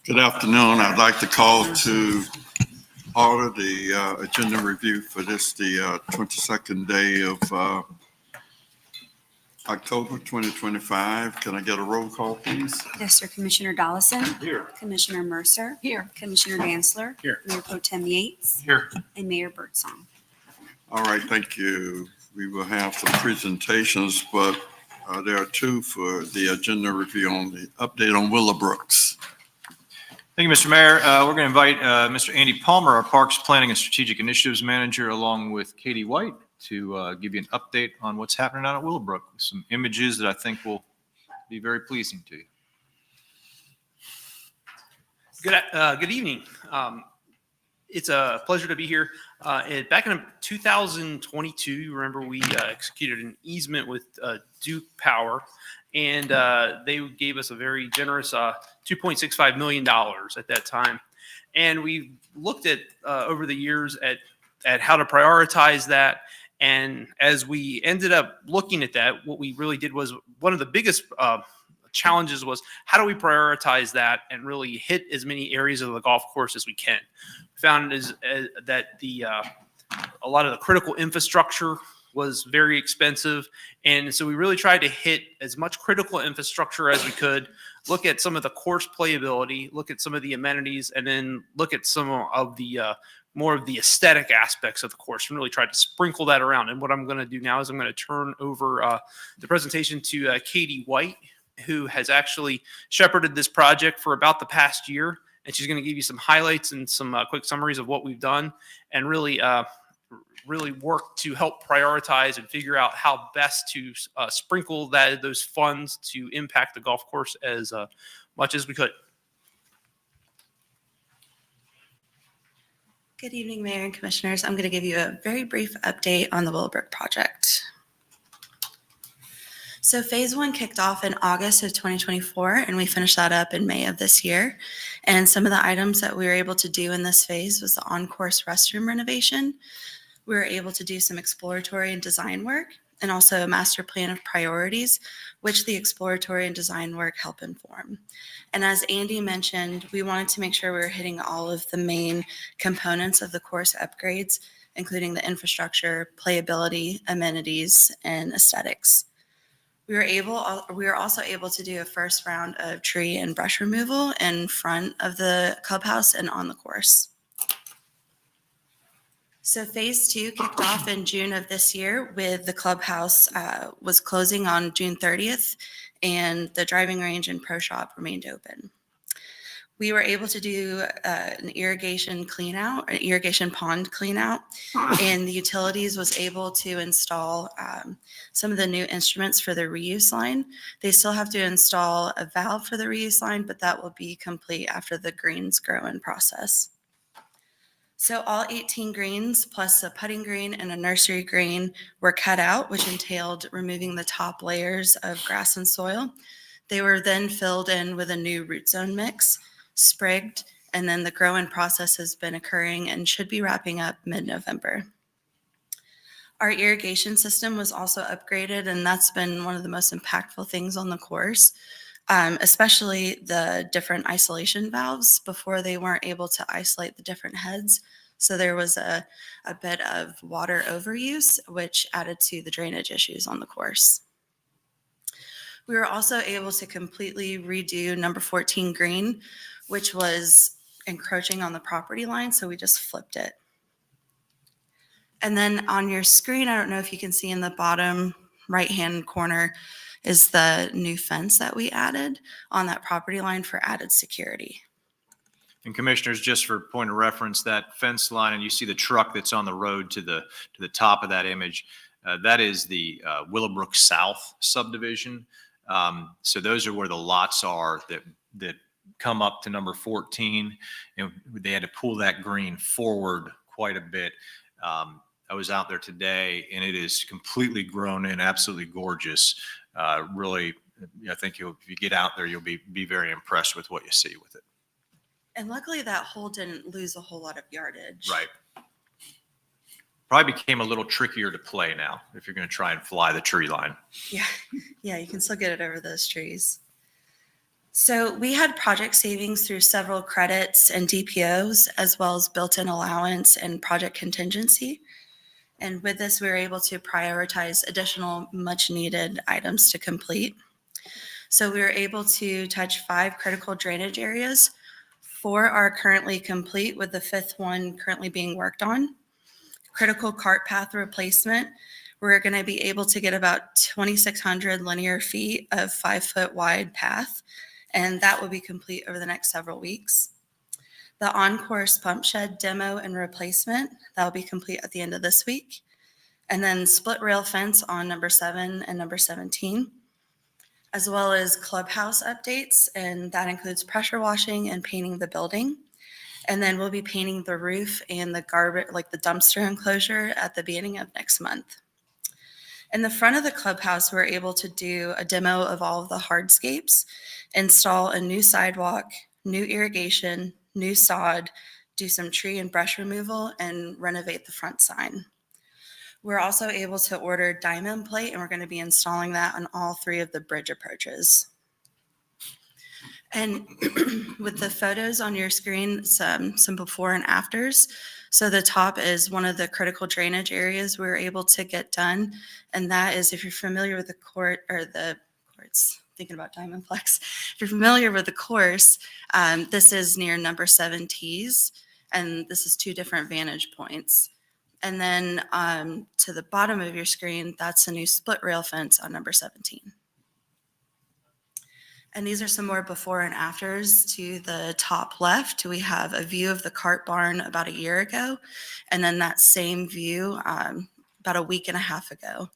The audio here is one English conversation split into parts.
Good afternoon. I'd like to call to order the agenda review for this, the 22nd day of October 2025. Can I get a roll call, please? Yes, sir. Commissioner Dollison. Here. Commissioner Mercer. Here. Commissioner Dantzler. Here. Mayor Pro Tem Yates. Here. And Mayor Birdsong. All right, thank you. We will have some presentations, but there are two for the agenda review on the update on Willowbrooks. Thank you, Mr. Mayor. We're going to invite Mr. Andy Palmer, our Parks Planning and Strategic Initiatives Manager, along with Katie White, to give you an update on what's happening out at Willowbrook, with some images that I think will be very pleasing to you. Good evening. It's a pleasure to be here. Back in 2022, you remember we executed an easement with Duke Power, and they gave us a very generous $2.65 million at that time. And we looked at over the years at how to prioritize that. And as we ended up looking at that, what we really did was one of the biggest challenges was how do we prioritize that and really hit as many areas of the golf course as we can. We found that a lot of the critical infrastructure was very expensive. And so we really tried to hit as much critical infrastructure as we could, look at some of the course playability, look at some of the amenities, and then look at some of the more of the aesthetic aspects of the course and really try to sprinkle that around. And what I'm going to do now is I'm going to turn over the presentation to Katie White, who has actually shepherded this project for about the past year. And she's going to give you some highlights and some quick summaries of what we've done and really work to help prioritize and figure out how best to sprinkle those funds to impact the golf course as much as we could. Good evening, Mayor and Commissioners. I'm going to give you a very brief update on the Willowbrook project. So phase one kicked off in August of 2024, and we finished that up in May of this year. And some of the items that we were able to do in this phase was the on-course restroom renovation. We were able to do some exploratory and design work, and also a master plan of priorities, which the exploratory and design work help inform. And as Andy mentioned, we wanted to make sure we were hitting all of the main components of the course upgrades, including the infrastructure, playability, amenities, and aesthetics. We were also able to do a first round of tree and brush removal in front of the clubhouse and on the course. So phase two kicked off in June of this year with the clubhouse was closing on June 30th and the driving range and pro shop remained open. We were able to do an irrigation pond clean out, and the utilities was able to install some of the new instruments for the reuse line. They still have to install a valve for the reuse line, but that will be complete after the greens grow in process. So all 18 greens plus a putting green and a nursery green were cut out, which entailed removing the top layers of grass and soil. They were then filled in with a new root zone mix, sprigged, and then the grow-in process has been occurring and should be wrapping up mid-November. Our irrigation system was also upgraded, and that's been one of the most impactful things on the course, especially the different isolation valves. Before, they weren't able to isolate the different heads, so there was a bit of water overuse, which added to the drainage issues on the course. We were also able to completely redo number 14 green, which was encroaching on the property line, so we just flipped it. And then on your screen, I don't know if you can see in the bottom right-hand corner is the new fence that we added on that property line for added security. And Commissioners, just for point of reference, that fence line, and you see the truck that's on the road to the top of that image, that is the Willowbrook South subdivision. So those are where the lots are that come up to number 14. And they had to pull that green forward quite a bit. I was out there today, and it is completely grown in, absolutely gorgeous. Really, I think if you get out there, you'll be very impressed with what you see with it. And luckily that hole didn't lose a whole lot of yardage. Right. Probably became a little trickier to play now if you're going to try and fly the tree line. Yeah, you can still get it over those trees. So we had project savings through several credits and DPOs, as well as built-in allowance and project contingency. And with this, we were able to prioritize additional much-needed items to complete. So we were able to touch 5 critical drainage areas. 4 are currently complete, with the 5th one currently being worked on. Critical cart path replacement. We're going to be able to get about 2,600 linear feet of 5-foot wide path, and that will be complete over the next several weeks. The on-course pump shed demo and replacement, that will be complete at the end of this week. And then split rail fence on number 7 and number 17, as well as clubhouse updates, and that includes pressure washing and painting the building. And then we'll be painting the roof and the garbage, like the dumpster enclosure, at the beginning of next month. In the front of the clubhouse, we're able to do a demo of all of the hardscapes, install a new sidewalk, new irrigation, new sod, do some tree and brush removal, and renovate the front sign. We're also able to order diamond plate, and we're going to be installing that on all 3 of the bridge approaches. And with the photos on your screen, some before and afters. So the top is one of the critical drainage areas we were able to get done. And that is, if you're familiar with the court or the courts, thinking about Diamond Flex, if you're familiar with the course, this is near number 7 tees. And this is 2 different vantage points. And then to the bottom of your screen, that's a new split rail fence on number 17. And these are some more before and afters. To the top left, we have a view of the cart barn about a year ago, and then that same view about a week and a half ago.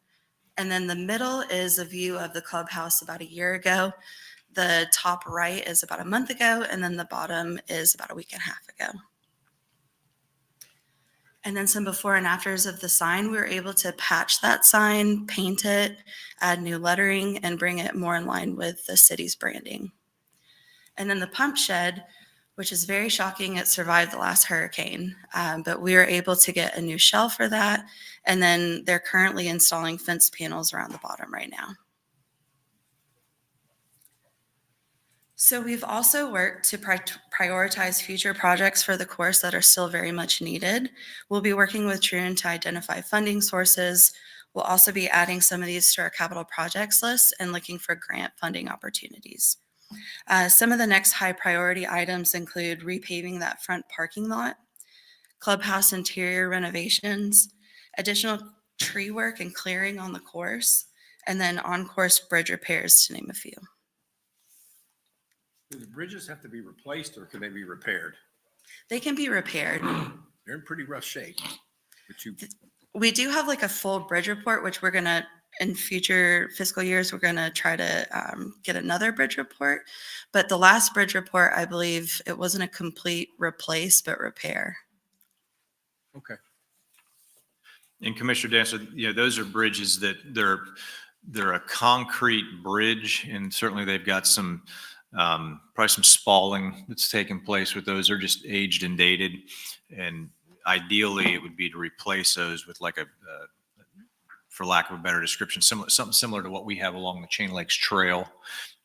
And then the middle is a view of the clubhouse about a year ago. The top right is about a month ago, and then the bottom is about a week and a half ago. And then some before and afters of the sign. We were able to patch that sign, paint it, add new lettering, and bring it more in line with the city's branding. And then the pump shed, which is very shocking, it survived the last hurricane, but we were able to get a new shell for that. And then they're currently installing fence panels around the bottom right now. So we've also worked to prioritize future projects for the course that are still very much needed. We'll be working with Troon to identify funding sources. We'll also be adding some of these to our capital projects list and looking for grant funding opportunities. Some of the next high priority items include repaving that front parking lot, clubhouse interior renovations, additional tree work and clearing on the course, and then on-course bridge repairs, to name a few. Do the bridges have to be replaced or can they be repaired? They can be repaired. They're in pretty rough shape. But We do have like a full bridge report, which we're going to, in future fiscal years, we're going to try to get another bridge report. But the last bridge report, I believe it wasn't a complete replace, but repair. okay. And Commissioner Dancer, those are bridges that they're a concrete bridge, and certainly they've got some probably some spalling that's taken place with those. They're just aged and dated, and ideally it would be to replace those with like for lack of a better description, something similar to what we have along the Chain Lakes Trail,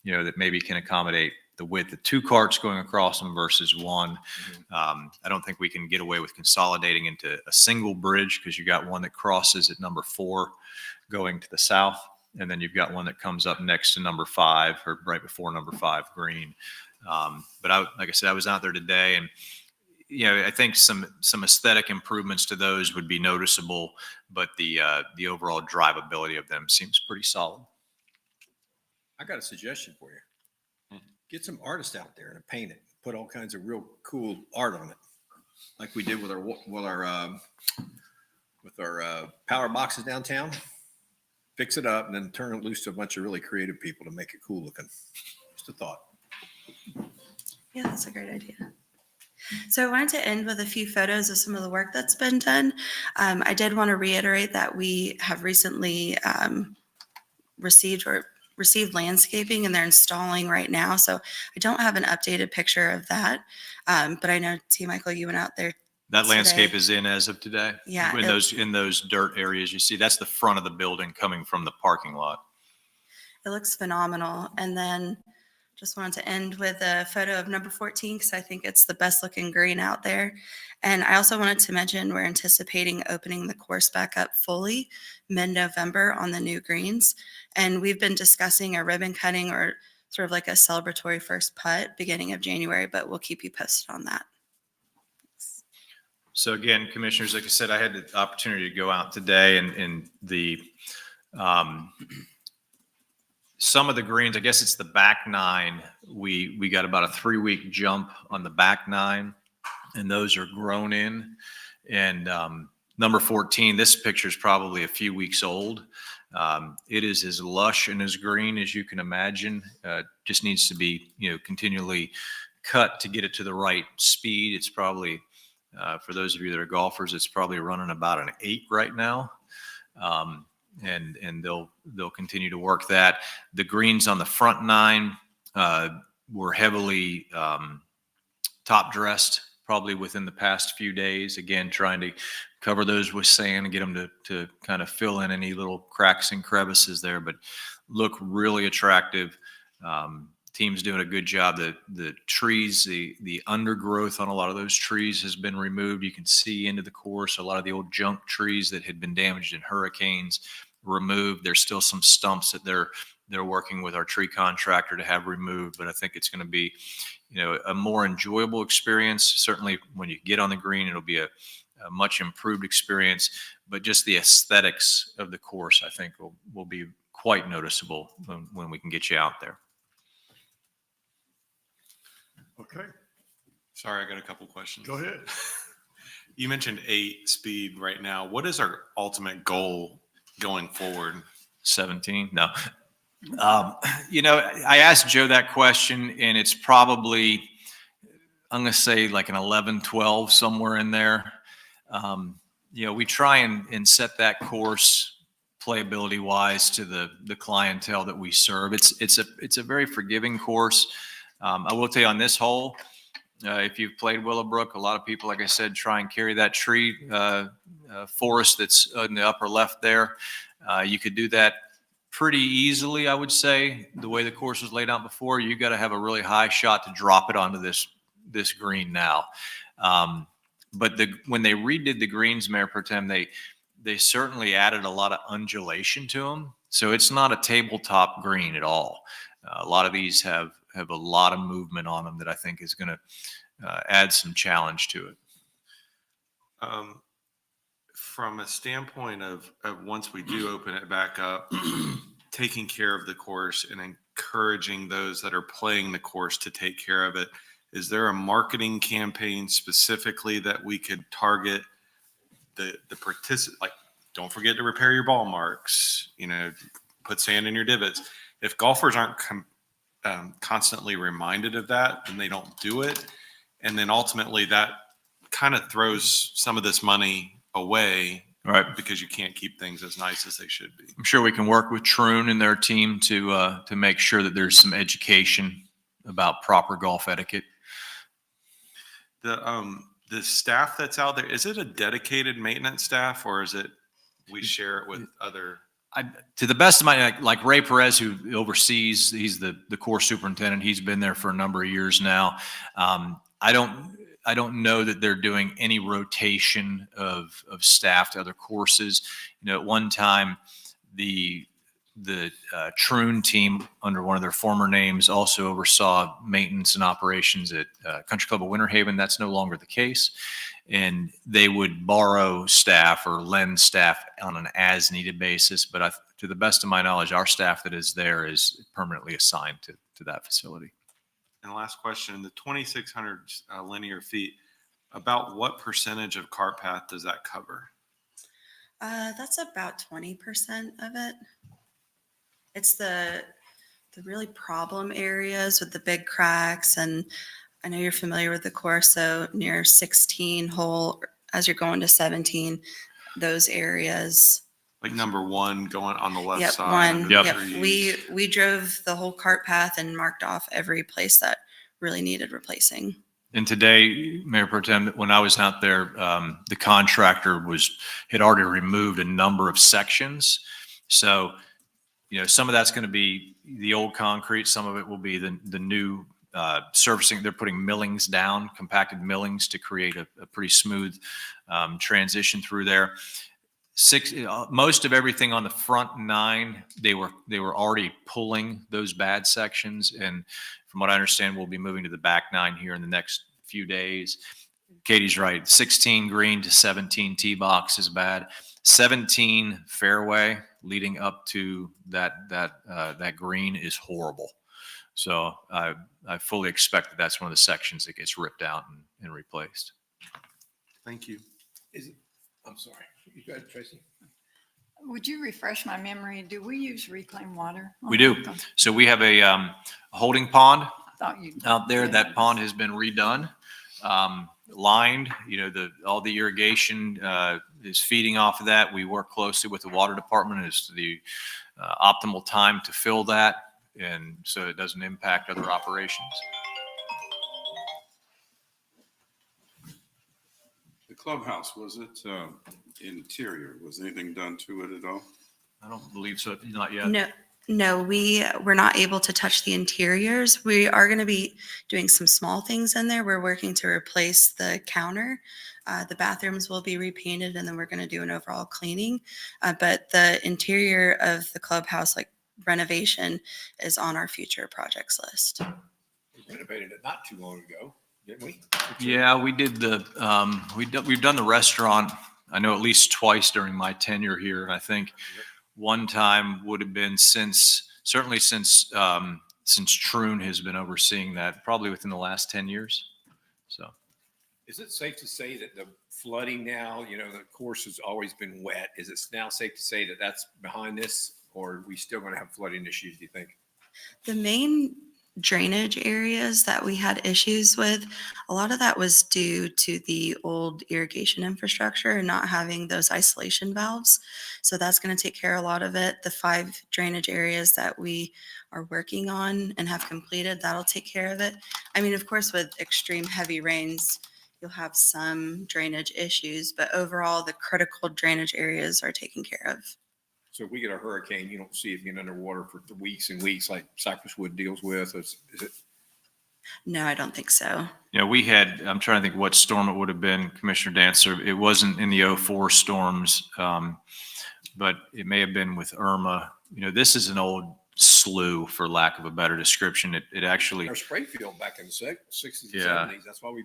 that maybe can accommodate the width of 2 carts going across them versus 1. I don't think we can get away with consolidating into a single bridge, because you got one that crosses at number 4 going to the south, and then you've got one that comes up next to number 5, or right before number 5 green. But like I said, I was out there today, and I think some aesthetic improvements to those would be noticeable, but the overall drivability of them seems pretty solid. I got a suggestion for you. Get some artists out there and paint it. Put all kinds of real cool art on it, like we did with our power boxes downtown. Fix it up and then turn it loose to a bunch of really creative people to make it cool looking. Just a thought. Yeah, that's a great idea. So I wanted to end with a few photos of some of the work that's been done. I did want to reiterate that we have recently received landscaping, and they're installing right now. So I don't have an updated picture of that, but I know, T. Michael, you went out there. That landscape today. is in as of today. Yeah. In those dirt areas, you see, that's the front of the building coming from the parking lot. It looks phenomenal. And then Just wanted to end with a photo of number 14 because I think it's the best looking green out there. And I also wanted to mention we're anticipating opening the course back up fully mid-November on the new greens. And we've been discussing a ribbon cutting or sort of like a celebratory first putt beginning of January, but we'll keep you posted on that. So again, commissioners, like I said, I had the opportunity to go out today and the, some of the greens, I guess it's the back nine. We got about a 3-week jump on the back nine, and those are grown in. And number 14, this picture is probably a few weeks old. It is as lush and as green as you can imagine. Just needs to be, continually cut to get it to the right speed. It's probably, for those of you that are golfers, it's probably running about an 8 right now. And they'll continue to work that. The greens on the front nine were heavily top dressed probably within the past few days. Again, trying to cover those with sand and get them to kind of fill in any little cracks and crevices there, but look really attractive. Team's doing a good job. The trees, the undergrowth on a lot of those trees has been removed. You can see into the course, a lot of the old junk trees that had been damaged in hurricanes removed. There's still some stumps that they're working with our tree contractor to have removed, but I think it's going to be, a more enjoyable experience. Certainly when you get on the green, it'll be a much improved experience, but just the aesthetics of the course, I think will be quite noticeable when we can get you out there. Okay, Sorry, I got a couple questions. go ahead. You mentioned 8 speed right now. What is our ultimate goal going forward? 17? No. I asked Joe that question, and it's probably, I'm going to say like an 11, 12, somewhere in there. We try and set that course playability wise to the clientele that we serve. It's a very forgiving course. I will tell you on this hole, if you've played Willowbrook, a lot of people, like I said, try and carry that tree forest that's in the upper left there. You could do that pretty easily, I would say. The way the course was laid out before, you got to have a really high shot to drop it onto this green now. But when they redid the greens, Mayor Pro Tem, they certainly added a lot of undulation to them. So it's not a tabletop green at all. A lot of these have a lot of movement on them that I think is going to add some challenge to it. From a standpoint of once we do open it back up, taking care of the course and encouraging those that are playing the course to take care of it, is there a marketing campaign specifically that we could target the participant? Like, don't forget to repair your ball marks, put sand in your divots. If golfers aren't constantly reminded of that, then they don't do it. And then ultimately that kind of throws some of this money away, Right. because you can't keep things as nice as they should be. I'm sure we can work with Troon and their team to make sure that there's some education about proper golf etiquette. The staff that's out there, is it a dedicated maintenance staff, or is it we share it with other? To the best of my, like Ray Perez, who oversees, he's the course superintendent. He's been there for a number of years now. I don't know that they're doing any rotation of staff to other courses. At one time, the Troon team, under one of their former names, also oversaw maintenance and operations at Country Club of Winter Haven. That's no longer the case. And they would borrow staff or lend staff on an as-needed basis. But to the best of my knowledge, our staff that is there is permanently assigned to that facility. And last question, the 2,600 linear feet, about what percentage of cart path does that cover? That's about 20% of it. It's the really problem areas with the big cracks, and I know you're familiar with the course, so near 16 hole, as you're going to 17, those areas. Like number 1 going on the left Yep, side. one. under the Yep. trees. We drove the whole cart path and marked off every place that really needed replacing. And today, Mayor Pro Tem, when I was out there, the contractor had already removed a number of sections. So, some of that's going to be the old concrete. Some of it will be the new surfacing. They're putting millings down, compacted millings to create a pretty smooth transition through there. Most of everything on the front 9, they were already pulling those bad sections, and from what I understand, we'll be moving to the back 9 here in the next few days. Katie's right. 16 green to 17 tee box is bad. 17 fairway leading up to that green is horrible. So I fully expect that that's one of the sections that gets ripped out and replaced. Thank you. I'm sorry. You go ahead, Tracy. Would you refresh my memory? Do we use reclaimed water? We do. So we have a holding pond I thought you. out there. That pond has been redone, lined. All the irrigation is feeding off of that. We work closely with the water department as to the optimal time to fill that, and so it doesn't impact other operations. The clubhouse, was it interior? Was anything done to it at all? I don't believe so. Not yet. No, we were not able to touch the interiors. We are going to be doing some small things in there. We're working to replace the counter. The bathrooms will be repainted, and then we're going to do an overall cleaning. But the interior of the clubhouse, like renovation, is on our future projects list. We renovated it not too long ago, didn't we? Yeah, we did we've done the restaurant, I know, at least twice during my tenure here. And I think one time would have been since Troon has been overseeing that, probably within the last 10 years. So Is it safe to say that the flooding now, the course has always been wet? Is it now safe to say that that's behind this, or are we still going to have flooding issues, do you think? The main drainage areas that we had issues with, a lot of that was due to the old irrigation infrastructure and not having those isolation valves. So that's going to take care of a lot of it. The 5 drainage areas that we are working on and have completed, that'll take care of it. I mean, of course, with extreme heavy rains, you'll have some drainage issues, but overall, the critical drainage areas are taken care of. So if we get a hurricane, you don't see it being underwater for weeks and weeks like Cypress Wood deals with. Is it? No, I don't think so. I'm trying to think what storm it would have been, Commissioner Dancer. It wasn't in the 04 storms, but it may have been with Irma. This is an old slough, for lack of a better description. It actually, Our spray field back in the 60s and Yeah. 70s. That's why we.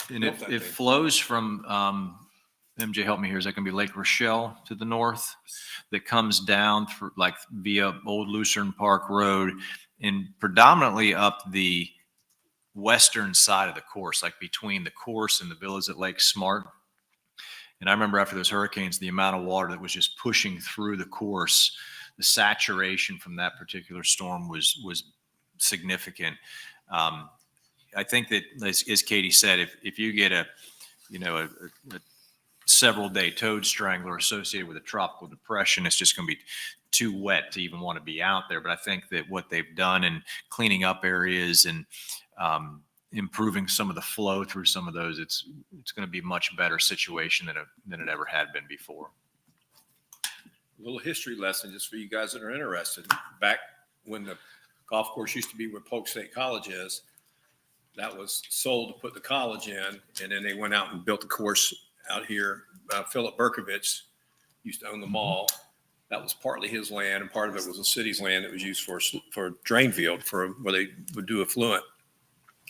and built that it thing. flows from, MJ, help me here. Is that going to be Lake Rochelle to the north that comes down through via Old Lucerne Park Road and predominantly up the western side of the course, like between the course and the villas at Lake Smart. And I remember after those hurricanes, the amount of water that was just pushing through the course, the saturation from that particular storm was significant. I think that, as Katie said, if you get a several day toad strangler associated with a tropical depression, it's just going to be too wet to even want to be out there. But I think that what they've done in cleaning up areas and improving some of the flow through some of those, it's going to be a much better situation than it ever had been before. A little history lesson just for you guys that are interested. Back when the golf course used to be where Polk State College is, that was sold to put the college in, and then they went out and built the course out here. Philip Berkovich used to own the mall. That was partly his land, and part of it was the city's land that was used for drain field where they would do affluent.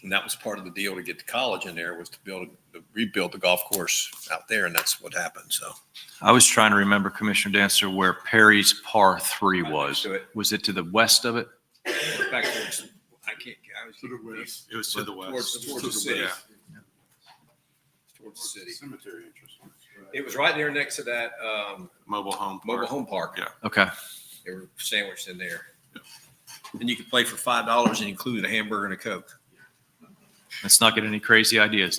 And that was part of the deal to get the college in there, was to rebuild the golf course out there, and that's what happened. So I was trying to remember, Commissioner Dancer, where Perry's Par 3 was. to it. Was it to the west of it? Back towards, I was To the west. It was to the west. towards the city. Yeah. Towards the city. Cemetery interest. It was right there next to that Mobile home. mobile park. home park. Yeah. Okay. They were sandwiched in there. And you could play for $5 and include a hamburger and a Coke. Let's not get any crazy ideas.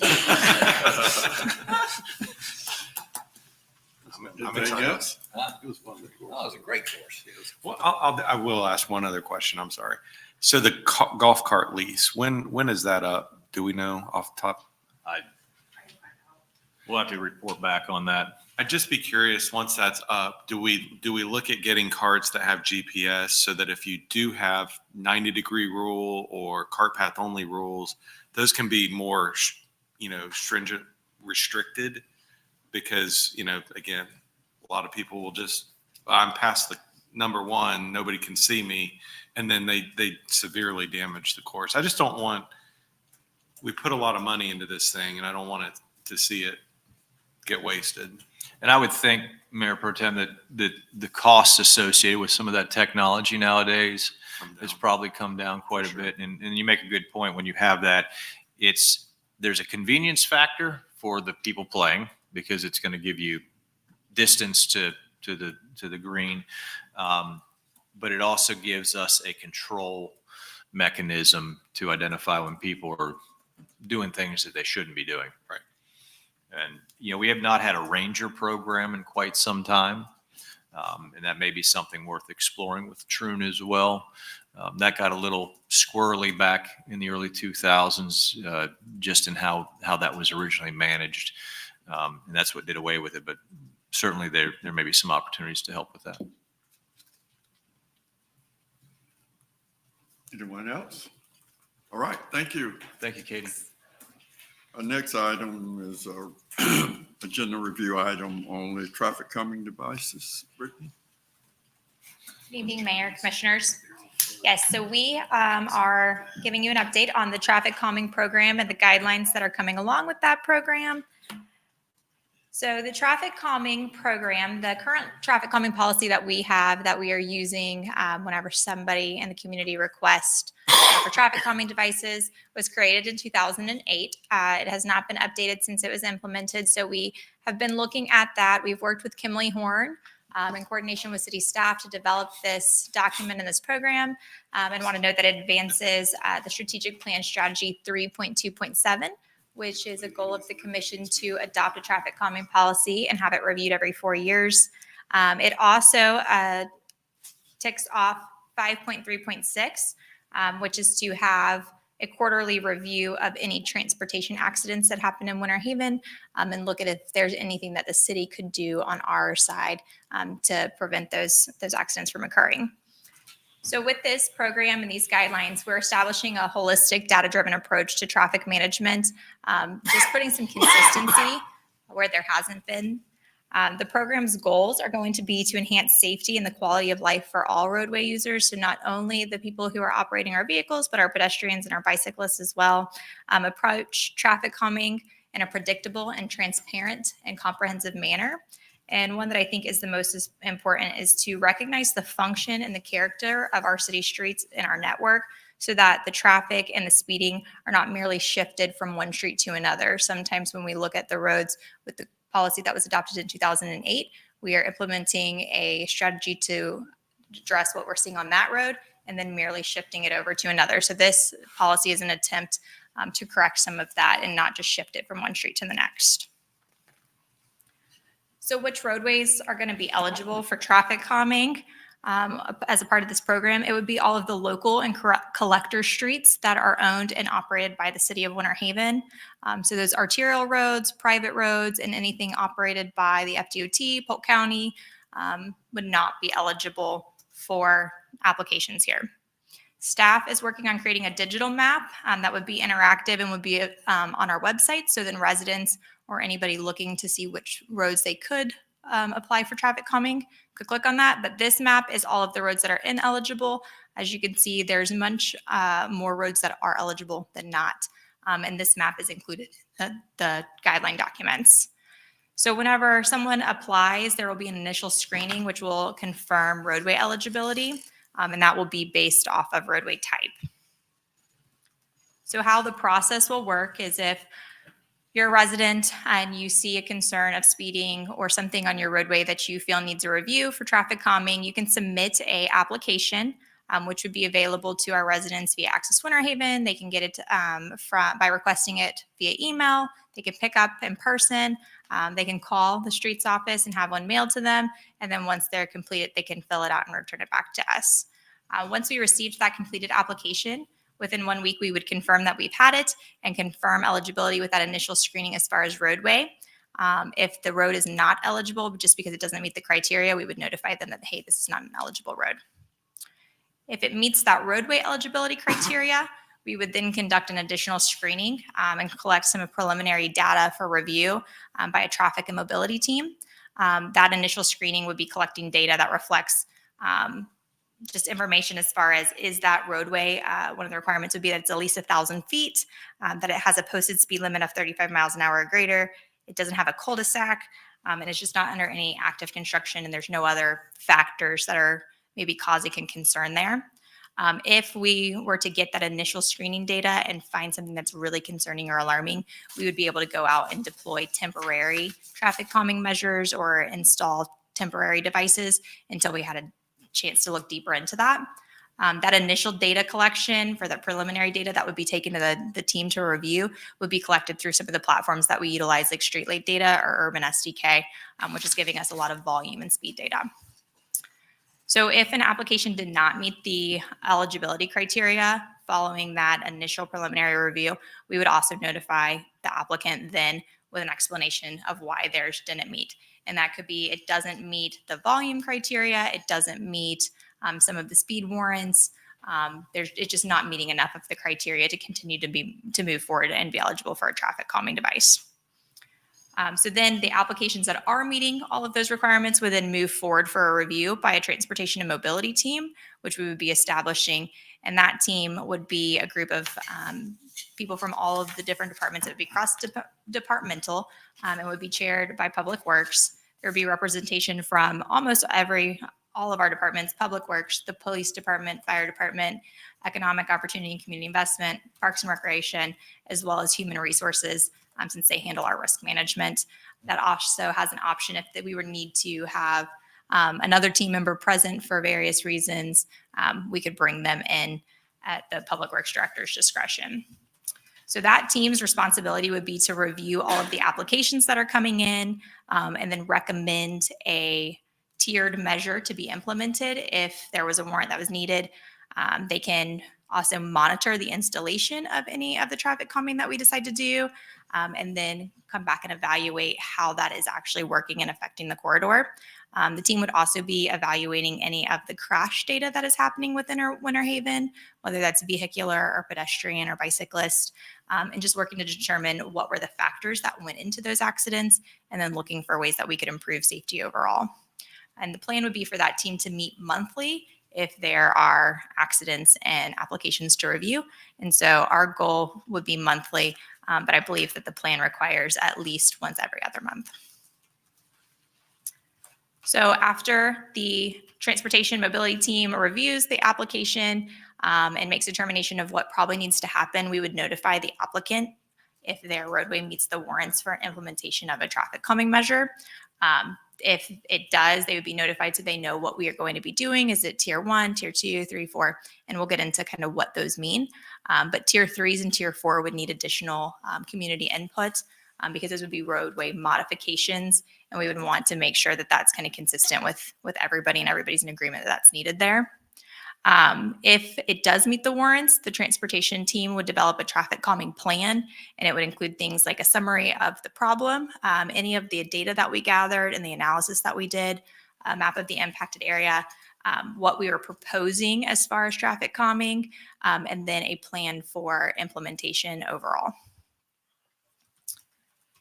Anything else? It was fun. Oh, it was a great course. Well, I will ask one other question. I'm sorry. So the golf cart lease, when is that up? Do we know off the top? We'll have to report back on that. I'd just be curious, once that's up, do we look at getting carts that have GPS so that if you do have 90-degree rule or cart path only rules, those can be more, stringent, restricted? Because, again, a lot of people will just, I'm past the number one, nobody can see me, and then they severely damage the course. I just don't want, we put a lot of money into this thing, and I don't want it to see it get wasted. And I would think, Mayor Pro Tem, that the costs associated with some of that technology nowadays has probably come down quite a bit. And you make a good point when you have that. There's a convenience factor for the people playing because it's going to give you distance to the green, but it also gives us a control mechanism to identify when people are doing things that they shouldn't be doing. Right. And, we have not had a ranger program in quite some time. And that may be something worth exploring with Troon as well. That got a little squirrely back in the early 2000s, just in how that was originally managed. And that's what did away with it. But certainly there may be some opportunities to help with that. Anyone else? All right, thank you. Thank you, Katie. Our next item is our agenda review item on the traffic calming devices. Brittany? Good evening, Mayor, Commissioners. Yes, so we are giving you an update on the traffic calming program and the guidelines that are coming along with that program. So the traffic calming program, the current traffic calming policy that we have that we are using whenever somebody in the community requests for traffic calming devices was created in 2008. It has not been updated since it was implemented. So we have been looking at that. We've worked with Kimley Horn in coordination with city staff to develop this document in this program, and want to note that it advances the strategic plan strategy 3.2.7, which is a goal of the commission to adopt a traffic calming policy and have it reviewed every 4 years. It also ticks off 5.3.6, which is to have a quarterly review of any transportation accidents that happen in Winter Haven, and look at if there's anything that the city could do on our side to prevent those accidents from occurring. So with this program and these guidelines, we're establishing a holistic data-driven approach to traffic management, just putting some consistency where there hasn't been. The program's goals are going to be to enhance safety and the quality of life for all roadway users. So not only the people who are operating our vehicles, but our pedestrians and our bicyclists as well. Approach traffic calming in a predictable and transparent and comprehensive manner. And one that I think is the most important is to recognize the function and the character of our city streets and our network so that the traffic and the speeding are not merely shifted from one street to another. Sometimes when we look at the roads with the policy that was adopted in 2008, we are implementing a strategy to address what we're seeing on that road and then merely shifting it over to another. So this policy is an attempt to correct some of that and not just shift it from one street to the next. So which roadways are going to be eligible for traffic calming as a part of this program? It would be all of the local and collector streets that are owned and operated by the city of Winter Haven. So those arterial roads, private roads, and anything operated by the FDOT, Polk County would not be eligible for applications here. Staff is working on creating a digital map that would be interactive and would be on our website. So then residents or anybody looking to see which roads they could apply for traffic calming could click on that. But this map is all of the roads that are ineligible. As you can see, there's much more roads that are eligible than not. And this map is included in the guideline documents. So whenever someone applies, there will be an initial screening, which will confirm roadway eligibility. And that will be based off of roadway type. So how the process will work is if you're a resident and you see a concern of speeding or something on your roadway that you feel needs a review for traffic calming, you can submit an application, which would be available to our residents via Access Winter Haven. They can get it by requesting it via email. They can pick up in person. They can call the streets office and have one mailed to them. And then once they're completed, they can fill it out and return it back to us. Once we received that completed application, within 1 week, we would confirm that we've had it and confirm eligibility with that initial screening as far as roadway. If the road is not eligible, just because it doesn't meet the criteria, we would notify them that, hey, this is not an eligible road. If it meets that roadway eligibility criteria, we would then conduct an additional screening and collect some preliminary data for review by a traffic and mobility team. That initial screening would be collecting data that reflects just information as far as, is that roadway, one of the requirements would be that it's at least 1,000 feet, that it has a posted speed limit of 35 miles an hour or greater, it doesn't have a cul-de-sac, and it's just not under any active construction, and there's no other factors that are maybe causing a concern there. If we were to get that initial screening data and find something that's really concerning or alarming, we would be able to go out and deploy temporary traffic calming measures or install temporary devices until we had a chance to look deeper into that. That initial data collection for the preliminary data that would be taken to the team to review would be collected through some of the platforms that we utilize, like StreetLight Data or Urban SDK, which is giving us a lot of volume and speed data. So if an application did not meet the eligibility criteria following that initial preliminary review, we would also notify the applicant then with an explanation of why theirs didn't meet. And that could be, it doesn't meet the volume criteria, it doesn't meet some of the speed warrants, it's just not meeting enough of the criteria to continue to move forward and be eligible for a traffic calming device. So then the applications that are meeting all of those requirements would then move forward for a review by a transportation and mobility team, which we would be establishing. And that team would be a group of people from all of the different departments. It would be cross-departmental and would be chaired by Public Works. There would be representation from all of our departments: Public Works, the Police Department, Fire Department, Economic Opportunity and Community Investment, Parks and Recreation, as well as Human Resources, since they handle our risk management. That also has an option if we would need to have another team member present for various reasons, we could bring them in at the Public Works Director's discretion. So that team's responsibility would be to review all of the applications that are coming in and then recommend a tiered measure to be implemented if there was a warrant that was needed. They can also monitor the installation of any of the traffic calming that we decide to do, and then come back and evaluate how that is actually working and affecting the corridor. The team would also be evaluating any of the crash data that is happening within Winter Haven, whether that's vehicular or pedestrian or bicyclist, and just working to determine what were the factors that went into those accidents, and then looking for ways that we could improve safety overall. And the plan would be for that team to meet monthly if there are accidents and applications to review. And so our goal would be monthly, but I believe that the plan requires at least once every other month. So after the transportation mobility team reviews the application and makes a determination of what probably needs to happen, we would notify the applicant if their roadway meets the warrants for implementation of a traffic calming measure. If it does, they would be notified so they know what we are going to be doing. Is it tier 1, tier 2, 3, 4? And we'll get into kind of what those mean. But tier 3s and tier 4 would need additional community input because those would be roadway modifications. And we would want to make sure that that's kind of consistent with everybody and everybody's in agreement that that's needed there. If it does meet the warrants, the transportation team would develop a traffic calming plan, and it would include things like a summary of the problem, any of the data that we gathered and the analysis that we did, a map of the impacted area, what we were proposing as far as traffic calming, and then a plan for implementation overall.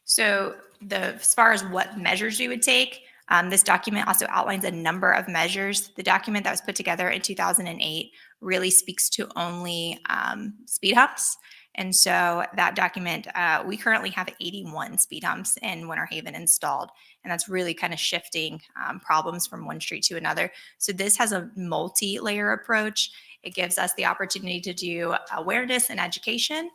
So as far as what measures we would take, this document also outlines a number of measures. The document that was put together in 2008 really speaks to only speed humps. And so that document, we currently have 81 speed humps in Winter Haven installed. And that's really kind of shifting problems from one street to another. So this has a multi-layer approach. It gives us the opportunity to do awareness and education.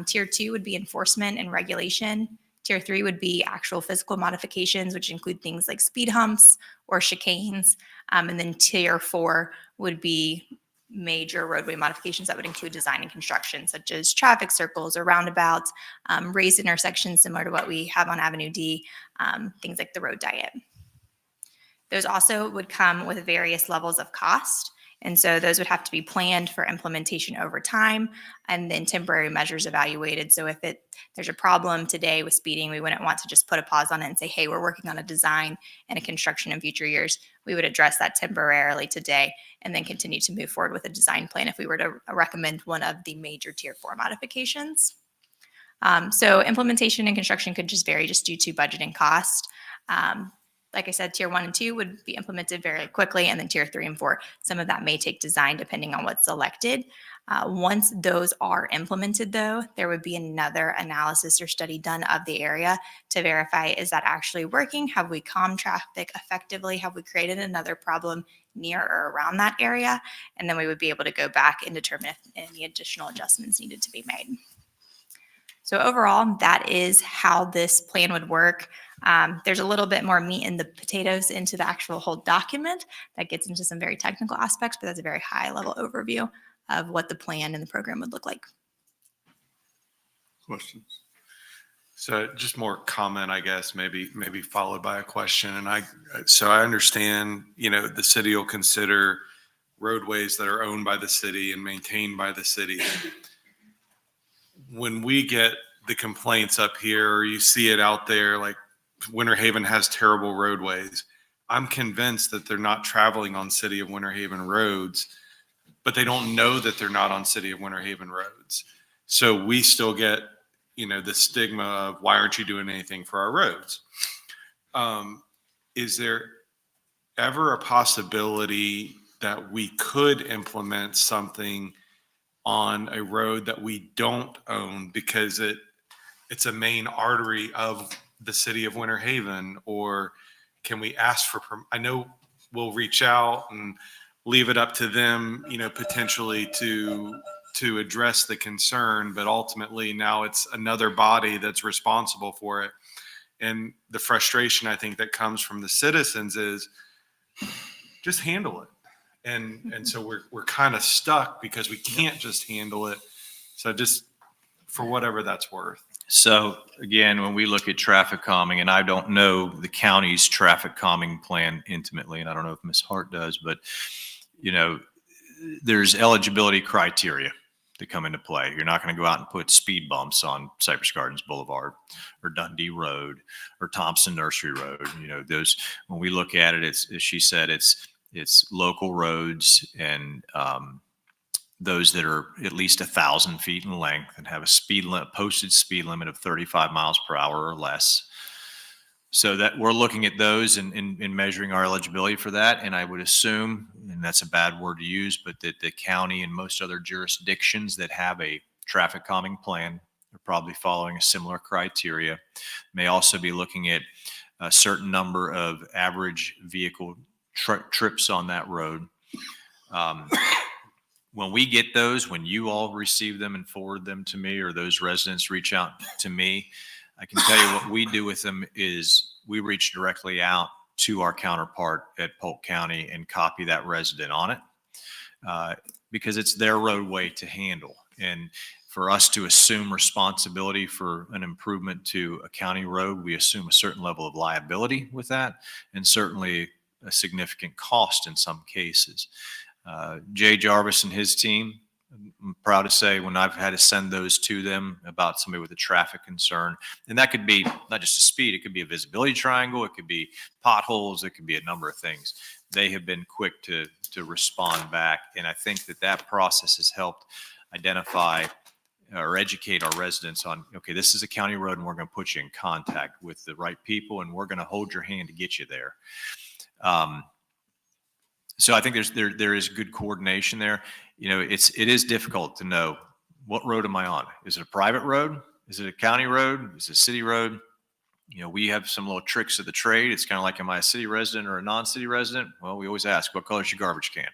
Tier 2 would be enforcement and regulation. Tier 3 would be actual physical modifications, which include things like speed humps or chicanes. And then tier 4 would be major roadway modifications that would include design and construction, such as traffic circles or roundabouts, raised intersections similar to what we have on Avenue D, things like the road diet. Those also would come with various levels of cost. And so those would have to be planned for implementation over time and then temporary measures evaluated. So if there's a problem today with speeding, we wouldn't want to just put a pause on it and say, hey, we're working on a design and a construction in future years. We would address that temporarily today and then continue to move forward with a design plan if we were to recommend one of the major Tier 4 modifications. So implementation and construction could just vary just due to budget and cost. Like I said, Tier 1 and 2 would be implemented very quickly, and then Tier 3 and 4, some of that may take design depending on what's selected. Once those are implemented, though, there would be another analysis or study done of the area to verify, is that actually working? Have we calmed traffic effectively? Have we created another problem near or around that area? And then we would be able to go back and determine if any additional adjustments needed to be made. So overall, that is how this plan would work. There's a little bit more meat in the potatoes into the actual whole document that gets into some very technical aspects, but that's a very high level overview of what the plan and the program would look like. Questions? So just more comment, I guess, maybe followed by a question. And so I understand, the city will consider roadways that are owned by the city and maintained by the city. When we get the complaints up here, or you see it out there, like Winter Haven has terrible roadways, I'm convinced that they're not traveling on City of Winter Haven roads, but they don't know that they're not on City of Winter Haven roads. So we still get, the stigma of, why aren't you doing anything for our roads? Is there ever a possibility that we could implement something on a road that we don't own because it's a main artery of the City of Winter Haven? Or can we ask for, I know we'll reach out and leave it up to them, potentially to address the concern, but ultimately now it's another body that's responsible for it. And the frustration I think that comes from the citizens is just handle it. And so we're kind of stuck because we can't just handle it. So just for whatever that's worth. So again, when we look at traffic calming, and I don't know the county's traffic calming plan intimately, and I don't know if Ms. Hart does, but there's eligibility criteria that come into play. You're not going to go out and put speed bumps on Cypress Gardens Boulevard or Dundee Road or Thompson Nursery Road. Those, when we look at it, it's, as she said, it's local roads and those that are at least 1,000 feet in length and have a posted speed limit of 35 miles per hour or less. So that we're looking at those and measuring our eligibility for that. And I would assume, and that's a bad word to use, but that the county and most other jurisdictions that have a traffic calming plan are probably following a similar criteria. May also be looking at a certain number of average vehicle trips on that road. When we get those, when you all receive them and forward them to me, or those residents reach out to me, I can tell you what we do with them is we reach directly out to our counterpart at Polk County and copy that resident on it because it's their roadway to handle. And for us to assume responsibility for an improvement to a county road, we assume a certain level of liability with that, and certainly a significant cost in some cases. Jay Jarvis and his team, I'm proud to say, when I've had to send those to them about somebody with a traffic concern, and that could be not just a speed, it could be a visibility triangle, it could be potholes, it could be a number of things. They have been quick to respond back. And I think that process has helped identify or educate our residents on, okay, this is a county road and we're going to put you in contact with the right people and we're going to hold your hand to get you there. So I think there is good coordination there. It is difficult to know, what road am I on? Is it a private road? Is it a county road? Is it a city road? We have some little tricks of the trade. It's kind of like, am I a city resident or a non-city resident? Well, we always ask, what color is your garbage can?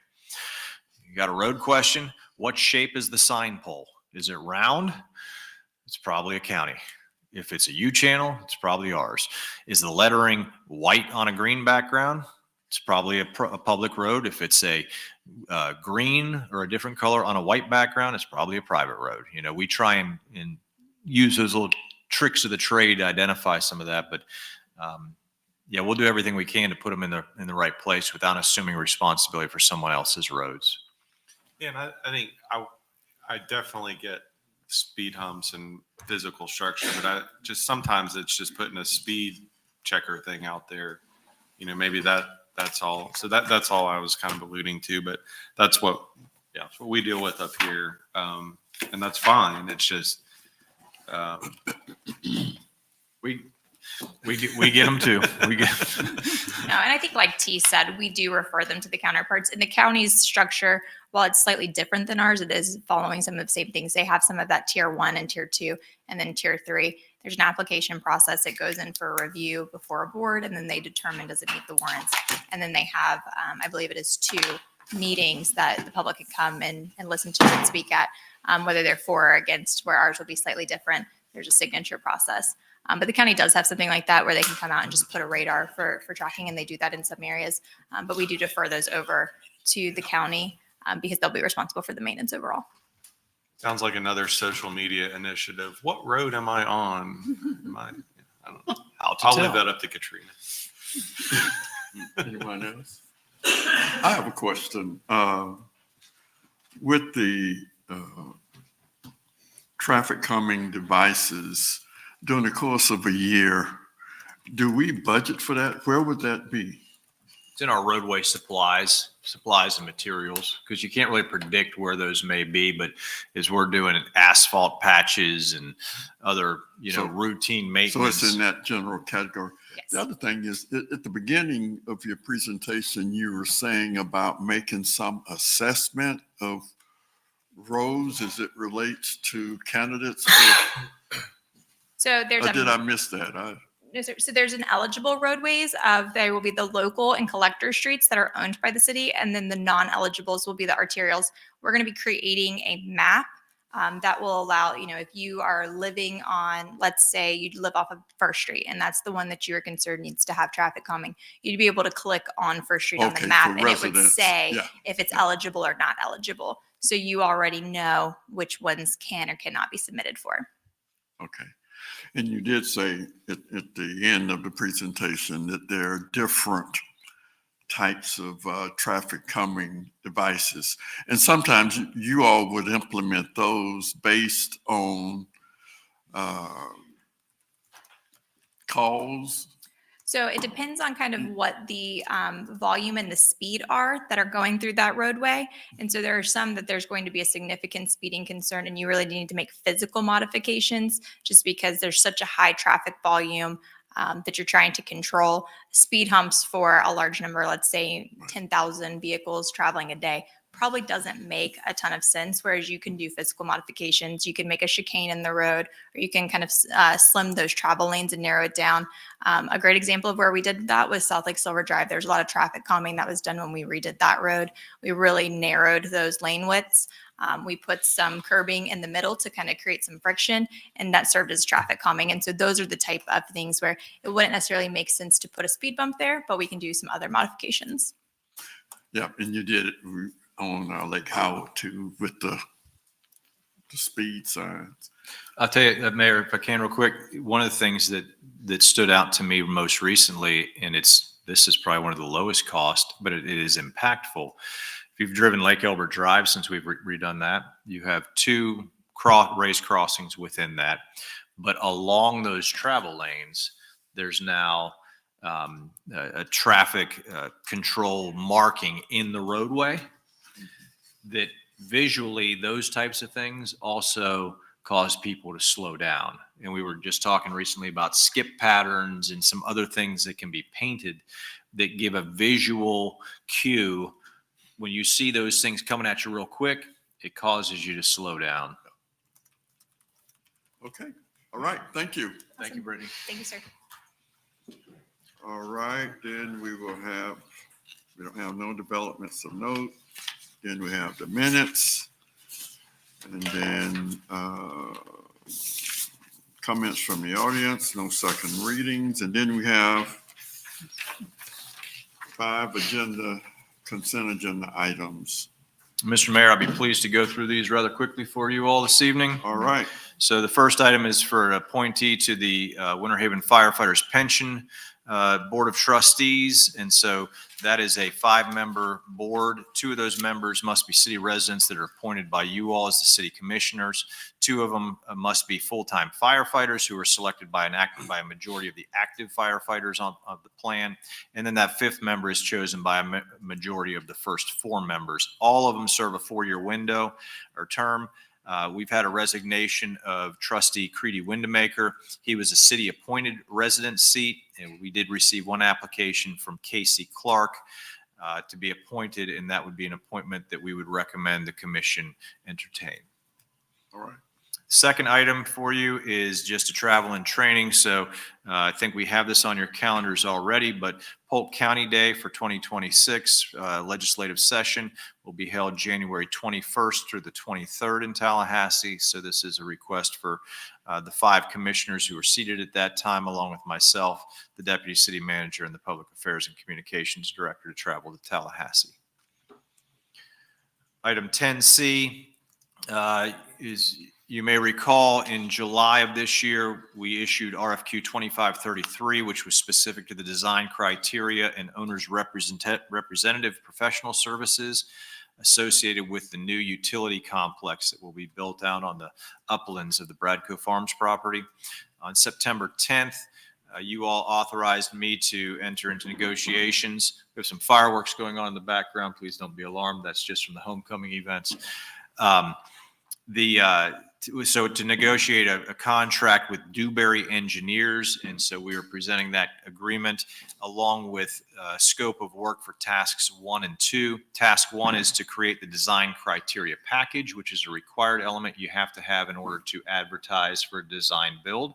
You got a road question. What shape is the sign pole? Is it round? It's probably a county. If it's a U channel, it's probably ours. Is the lettering white on a green background? It's probably a public road. If it's a green or a different color on a white background, it's probably a private road. We try and use those little tricks of the trade to identify some of that. But Yeah, we'll do everything we can to put them in the right place without assuming responsibility for someone else's roads. Yeah, and I think I definitely get speed humps and physical structure, but sometimes it's just putting a speed checker thing out there. Maybe that's all. So that's all I was kind of alluding to, but that's what we deal with up here. And that's fine. It's just, We get them too. We get. No, and I think like T said, we do refer them to the counterparts. In the county's structure, while it's slightly different than ours, it is following some of the same things. They have some of that tier 1 and tier 2, and then tier 3. There's an application process. It goes in for a review before a board, and then they determine does it meet the warrants. And then they have, I believe it is 2 meetings that the public can come and listen to and speak at, whether they're for or against, where ours will be slightly different. There's a signature process. But the county does have something like that where they can come out and just put a radar for tracking, and they do that in some areas. But we do defer those over to the county because they'll be responsible for the maintenance overall. sounds like another social media initiative. What road am I on? I don't know. I'll leave that up to Katrina. Anyone else? I have a question. With the traffic calming devices, during the course of a year, do we budget for that? Where would that be? It's in our roadway supplies and materials, because you can't really predict where those may be. But as we're doing asphalt patches and other, routine So maintenance. it's in that general category. Yes. The other thing is, at the beginning of your presentation, you were saying about making some assessment of roads as it relates to candidates. So there's Or did I miss that? No, sir. So there's an eligible roadways. There will be the local and collector streets that are owned by the city, and then the non-eligibles will be the arterials. We're going to be creating a map that will allow, if you are living on, let's say you live off of First Street, and that's the one that you're concerned needs to have traffic calming, you'd be able to click on First Street on the Okay, map, for and it would residents. say Yeah. if it's eligible or not eligible. So you already know which ones can or cannot be submitted for. Okay. And you did say at the end of the presentation that there are different types of traffic calming devices. And sometimes you all would implement those based on calls. So it depends on kind of what the volume and the speed are that are going through that roadway. And so there are some that there's going to be a significant speeding concern, and you really need to make physical modifications just because there's such a high traffic volume that you're trying to control. Speed humps for a large number, let's say 10,000 vehicles traveling a day, probably doesn't make a ton of sense. Whereas you can do physical modifications, you can make a chicane in the road, or you can kind of slim those travel lanes and narrow it down. A great example of where we did that was South Lake Silver Drive. There's a lot of traffic calming that was done when we redid that road. We really narrowed those lane widths. We put some curbing in the middle to kind of create some friction, and that served as traffic calming. And so those are the type of things where it wouldn't necessarily make sense to put a speed bump there, but we can do some other modifications. Yeah, and you did it on Lake Howard too with the speed signs. I'll tell you, Mayor, if I can real quick, one of the things that stood out to me most recently, and this is probably one of the lowest cost, but it is impactful. If you've driven Lake Elbert Drive since we've redone that, you have 2 raised crossings within that. But along those travel lanes, there's now a traffic control marking in the roadway that visually those types of things also cause people to slow down. And we were just talking recently about skip patterns and some other things that can be painted that give a visual cue. When you see those things coming at you real quick, it causes you to slow down. Okay. All right. Thank you. Thank you, Brittany. Thank you, sir. All right. Then we don't have no developments of note. Then we have the minutes. And then comments from the audience, no second readings. And then we have 5 consent agenda items. Mr. Mayor, I'll be pleased to go through these rather quickly for you all this evening. All right. So the first item is for an appointee to the Winter Haven Firefighters Pension Board of Trustees. And so that is a 5-member board. 2 of those members must be city residents that are appointed by you all as the city commissioners. 2 of them must be full-time firefighters who are selected by a majority of the active firefighters on the plan. And then that 5th member is chosen by a majority of the first 4 members. All of them serve a 4-year window or term. We've had a resignation of Trustee Creedy Windemaker. He was a city-appointed resident seat, and we did receive 1 application from Casey Clark to be appointed, and that would be an appointment that we would recommend the commission entertain. All right. Second item for you is just a travel and training. So I think we have this on your calendars already, but Polk County Day for 2026 legislative session will be held January 21st through the 23rd in Tallahassee. So this is a request for the 5 commissioners who are seated at that time, along with myself, the deputy city manager, and the public affairs and communications director to travel to Tallahassee. Item 10C is, you may recall, in July of this year, we issued RFQ 2533, which was specific to the design criteria and owner's representative professional services associated with the new utility complex that will be built out on the uplands of the Bradco Farms property. On September 10th, you all authorized me to enter into negotiations. We have some fireworks going on in the background. Please don't be alarmed. That's just from the homecoming events. So to negotiate a contract with Dewberry Engineers, and so we are presenting that agreement along with scope of work for tasks 1 and 2. Task 1 is to create the design criteria package, which is a required element you have to have in order to advertise for a design build.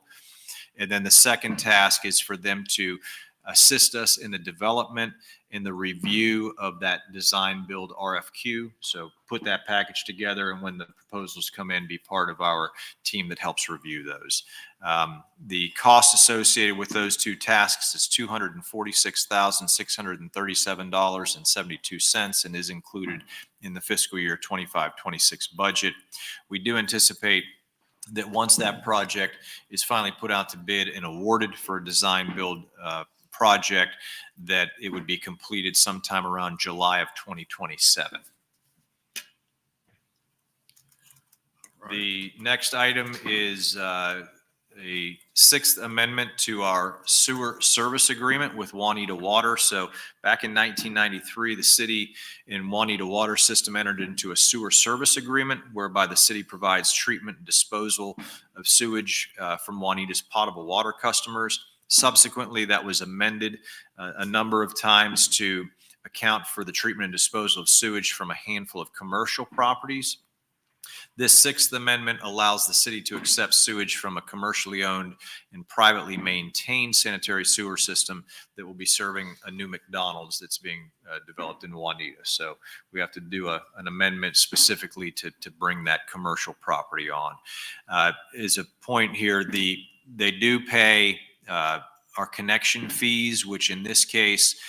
And then the second task is for them to assist us in the development and the review of that design build RFQ. So put that package together, and when the proposals come in, be part of our team that helps review those. The cost associated with those 2 tasks is $246,637.72 and is included in the fiscal year 25-26 budget. We do anticipate that once that project is finally put out to bid and awarded for a design build project, that it would be completed sometime around July of 2027. Right. The next item is a 6th amendment to our sewer service agreement with Juanita Water. So back in 1993, the city and Juanita Water System entered into a sewer service agreement whereby the city provides treatment and disposal of sewage from Juanita's potable water customers. Subsequently, that was amended a number of times to account for the treatment and disposal of sewage from a handful of commercial properties. This 6th amendment allows the city to accept sewage from a commercially owned and privately maintained sanitary sewer system that will be serving a new McDonald's that's being developed in Juanita. So we have to do an amendment specifically to bring that commercial property on. As a point here, they do pay our connection fees, which in this case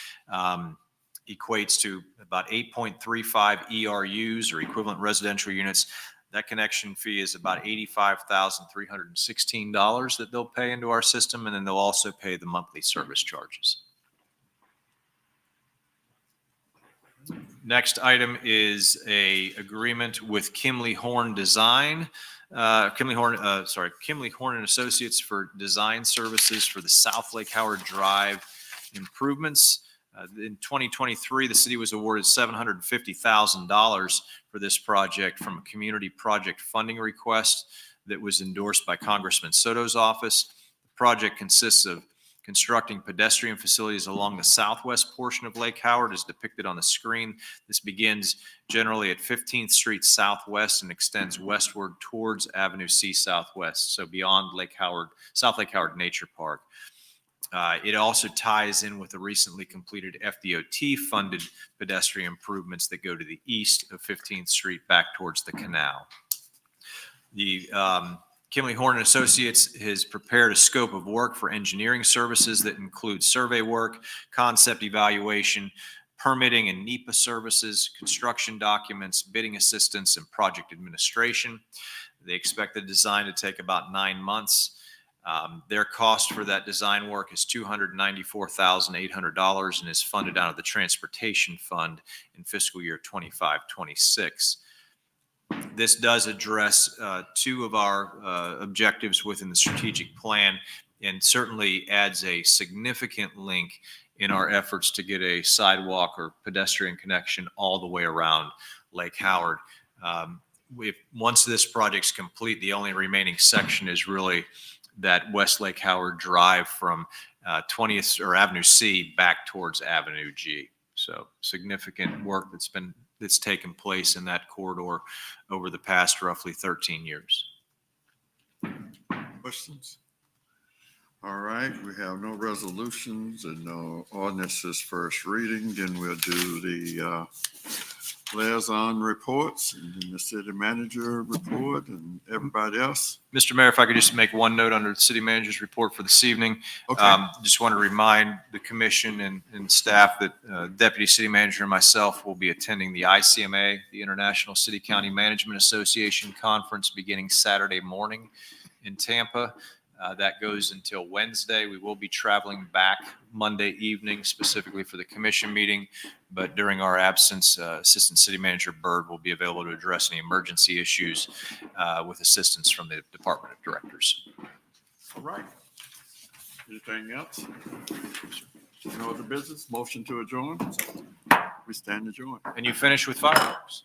equates to about 8.35 ERUs or equivalent residential units. That connection fee is about $85,316 that they'll pay into our system, and then they'll also pay the monthly service charges. Next item is a agreement with Kimley Horn Design. Kimley Horn and Associates for design services for the South Lake Howard Drive improvements. In 2023, the city was awarded $750,000 for this project from a community project funding request that was endorsed by Congressman Soto's office. The project consists of constructing pedestrian facilities along the southwest portion of Lake Howard as depicted on the screen. This begins generally at 15th Street Southwest and extends westward towards Avenue C Southwest, so beyond Lake Howard, South Lake Howard Nature Park. It also ties in with the recently completed FDOT-funded pedestrian improvements that go to the east of 15th Street back towards the canal. The Kimley Horn and Associates has prepared a scope of work for engineering services that include survey work, concept evaluation, permitting and NEPA services, construction documents, bidding assistance, and project administration. They expect the design to take about 9 months. Their cost for that design work is $294,800 and is funded out of the Transportation Fund in fiscal year 25-26. This does address two of our objectives within the strategic plan and certainly adds a significant link in our efforts to get a sidewalk or pedestrian connection all the way around Lake Howard. Once this project's complete, the only remaining section is really that West Lake Howard Drive from 20th or Avenue C back towards Avenue G. So significant work that's taken place in that corridor over the past roughly 13 years. Questions? All right, we have no resolutions and no ordinances first reading. Then we'll do the liaison reports and then the city manager report and everybody else. Mr. Mayor, if I could just make one note under the city manager's report for this evening. Okay. Just want to remind the commission and staff that Deputy City Manager and myself will be attending the ICMA, the International City County Management Association Conference, beginning Saturday morning in Tampa. That goes until Wednesday. We will be traveling back Monday evening specifically for the commission meeting, but during our absence, Assistant City Manager Byrd will be available to address any emergency issues with assistance from the Department of Directors. All right. Anything else? No other business? Motion to adjourn? We stand adjourned. And you finish with fireworks.